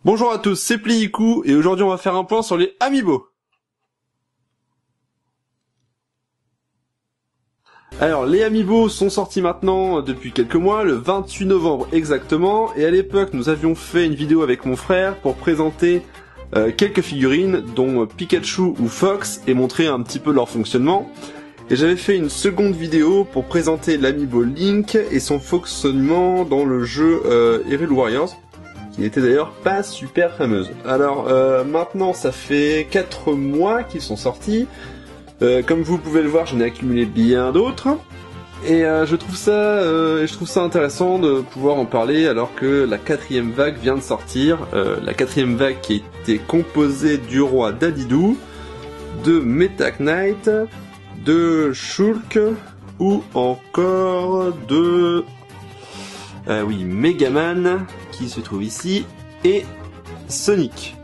Bonjour à tous, c'est Pliikou et aujourd'hui on va faire un point sur les Amiibo. Alors les Amiibo sont sortis maintenant depuis quelques mois, le 28 novembre exactement, et à l'époque nous avions fait une vidéo avec mon frère pour présenter quelques figurines dont Pikachu ou Fox et montrer un petit peu leur fonctionnement. Et j'avais fait une seconde vidéo pour présenter l'Amiibo Link et son fonctionnement dans le jeu Hyrule Warriors, qui n'était d'ailleurs pas super fameuse. Alors maintenant ça fait 4 mois qu'ils sont sortis. Comme vous pouvez le voir, j'en ai accumulé bien d'autres. Et je trouve ça intéressant de pouvoir en parler alors que la 4ème vague vient de sortir. La 4ème vague qui était composée du roi Dadidou, de Meta Knight, de Shulk ou encore de Megaman qui se trouve ici et Sonic.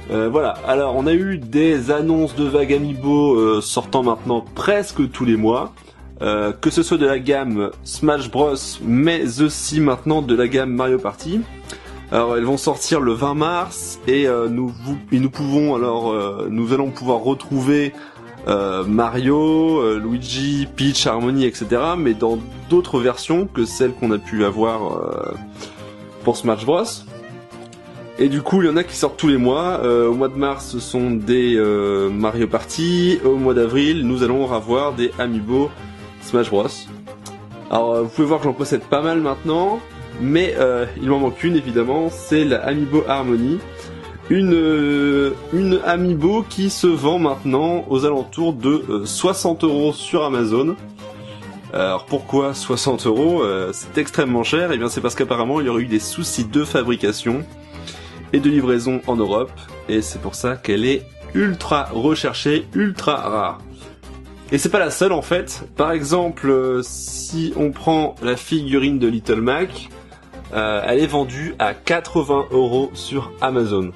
Voilà, alors on a eu des annonces de vagues Amiibo sortant maintenant presque tous les mois, que ce soit de la gamme Smash Bros mais aussi maintenant de la gamme Mario Party. Alors elles vont sortir le 20 mars et nous allons pouvoir retrouver Mario, Luigi, Peach, Harmony, etc. mais dans d'autres versions que celles qu'on a pu avoir pour Smash Bros. Et du coup, il y en a qui sortent tous les mois. Au mois de mars, ce sont des Mario Party. Au mois d'avril, nous allons avoir des Amiibo Smash Bros. Alors, vous pouvez voir que j'en possède pas mal maintenant, mais il m'en manque une évidemment, c'est la Amiibo Harmony. Une Amiibo qui se vend maintenant aux alentours de 60 € sur Amazon. Alors pourquoi 60 €? C'est extrêmement cher. Et bien c'est parce qu'apparemment il y aurait eu des soucis de fabrication et de livraison en Europe, et c'est pour ça qu'elle est ultra recherchée, ultra rare. Et c'est pas la seule en fait. Par exemple, si on prend la figurine de Little Mac, elle est vendue à 80 € sur Amazon.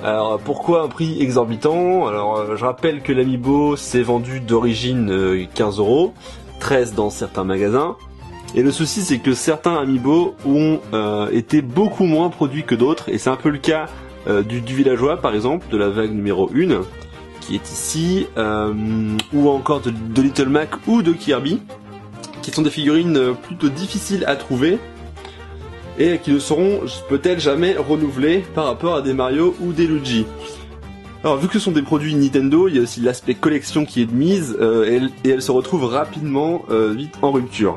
Alors pourquoi un prix exorbitant? Alors je rappelle que l'Amiibo s'est vendu d'origine 15 €, 13 dans certains magasins. Et le souci c'est que certains Amiibo ont été beaucoup moins produits que d'autres, et c'est un peu le cas du villageois par exemple, de la vague numéro 1, qui est ici, ou encore de Little Mac ou de Kirby, qui sont des figurines plutôt difficiles à trouver, et qui ne seront peut-être jamais renouvelés par rapport à des Mario ou des Luigi. Alors vu que ce sont des produits Nintendo, il y a aussi l'aspect collection qui est de mise, et elle se retrouve rapidement vite en rupture.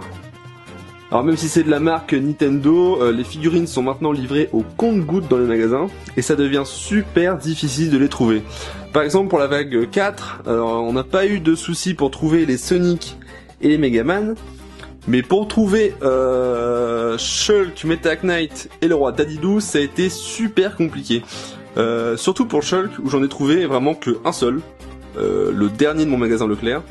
Alors même si c'est de la marque Nintendo, les figurines sont maintenant livrées au compte-gouttes dans les magasins, et ça devient super difficile de les trouver. Par exemple pour la vague 4, alors, on n'a pas eu de soucis pour trouver les Sonic et les Megaman, mais pour trouver Shulk, Meta Knight et le roi Dadidou, ça a été super compliqué. Surtout pour Shulk, où j'en ai trouvé vraiment que un seul, le dernier de mon magasin Leclerc,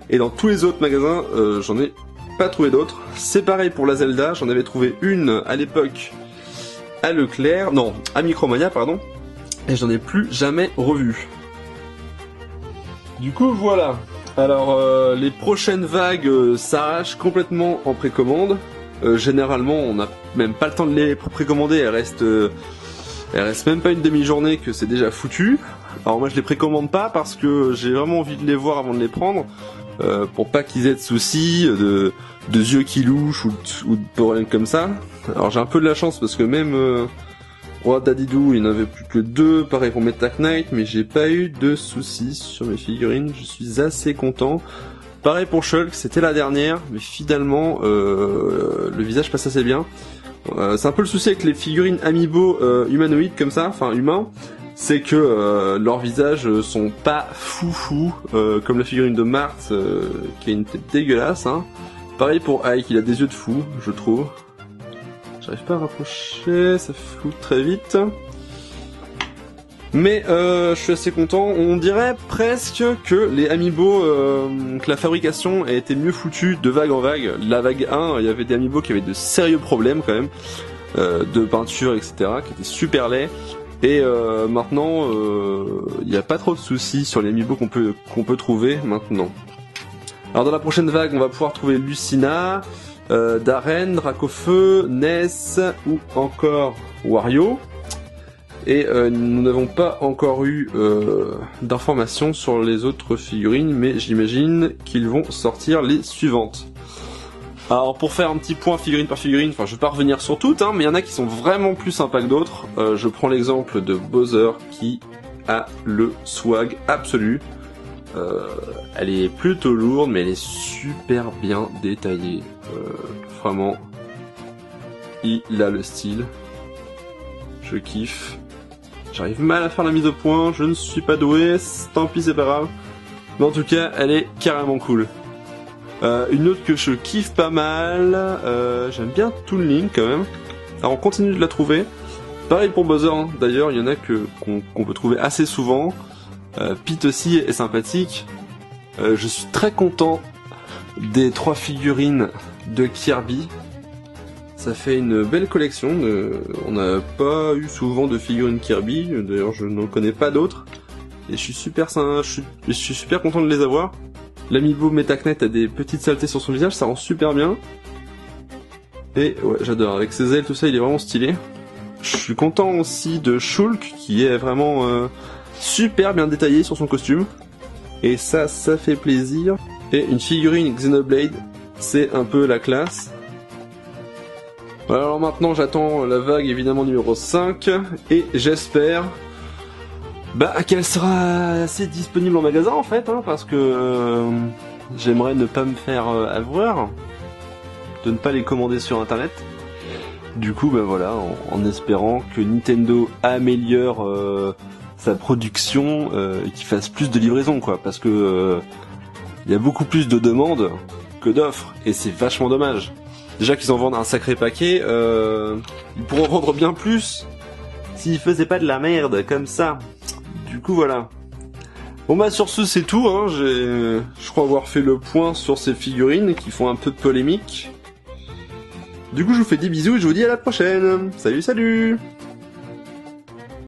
et dans tous les autres magasins, j'en ai pas trouvé d'autres. C'est pareil pour la Zelda, j'en avais trouvé une à l'époque à Leclerc, non, à Micromania, pardon, et j'en ai plus jamais revu. Du coup, voilà. Alors, les prochaines vagues s'arrachent complètement en précommande. Généralement, on n'a même pas le temps de les précommander, elles restent même pas une demi-journée que c'est déjà foutu. Alors moi, je les précommande pas parce que j'ai vraiment envie de les voir avant de les prendre, pour pas qu'ils aient de soucis, de yeux qui louchent ou de problèmes comme ça. Alors j'ai un peu de la chance parce que même Roi Dadidou, il n'y en avait plus que 2, pareil pour Meta Knight, mais j'ai pas eu de soucis sur mes figurines, je suis assez content. Pareil pour Shulk, c'était la dernière, mais finalement le visage passe assez bien. C'est un peu le souci avec les figurines Amiibo humanoïdes comme ça, enfin humains, c'est que leurs visages sont pas foufou, comme la figurine de Marthe qui a une tête dégueulasse, hein. Pareil pour Ike, il a des yeux de fou, je trouve. J'arrive pas à rapprocher, ça floute très vite. Mais je suis assez content. On dirait presque que les Amiibo, que la fabrication a été mieux foutue de vague en vague. La vague 1, il y avait des Amiibo qui avaient de sérieux problèmes quand même, de peinture, etc., qui étaient super laids. Et maintenant, il n'y a pas trop de soucis sur les Amiibo qu'on peut trouver maintenant. Alors dans la prochaine vague, on va pouvoir trouver Lucina, Darren, Dracofeu, Ness ou encore Wario. Et nous n'avons pas encore eu d'informations sur les autres figurines, mais j'imagine qu'ils vont sortir les suivantes. Alors pour faire un petit point figurine par figurine, enfin je vais pas revenir sur toutes, hein, mais il y en a qui sont vraiment plus sympas que d'autres. Je prends l'exemple de Bowser qui a le swag absolu. Elle est plutôt lourde, mais elle est super bien détaillée. Vraiment, il a le style. Je kiffe. J'arrive mal à faire la mise au point, je ne suis pas doué, tant pis c'est pas grave. Mais en tout cas, elle est carrément cool. Une autre que je kiffe pas mal, j'aime bien Toon Link quand même. Alors on continue de la trouver. Pareil pour Bowser, hein. D'ailleurs il y en a qu'on peut trouver assez souvent. Pete aussi est sympathique. Je suis très content des 3 figurines de Kirby. Ça fait une belle collection. On n'a pas eu souvent de figurines Kirby. D'ailleurs, je n'en connais pas d'autres. Et je suis super content de les avoir. L'amiibo Metacnet a des petites saletés sur son visage, ça rend super bien. Et ouais, j'adore. Avec ses ailes, tout ça, il est vraiment stylé. Je suis content aussi de Shulk, qui est vraiment super bien détaillé sur son costume. Et ça fait plaisir. Et une figurine Xenoblade, c'est un peu la classe. Alors maintenant j'attends la vague évidemment numéro 5 et j'espère qu'elle sera assez disponible en magasin en fait, hein, parce que j'aimerais ne pas me faire avoir, de ne pas les commander sur internet. Du coup voilà, en espérant que Nintendo améliore sa production et qu'il fasse plus de livraisons quoi, parce que il y a beaucoup plus de demandes que d'offres et c'est vachement dommage. Déjà qu'ils en vendent un sacré paquet, ils pourront vendre bien plus s'ils faisaient pas de la merde comme ça. Du coup voilà. Bon sur ce c'est tout, hein. Je crois avoir fait le point sur ces figurines qui font un peu de polémique. Du coup je vous fais des bisous et je vous dis à la prochaine. Salut.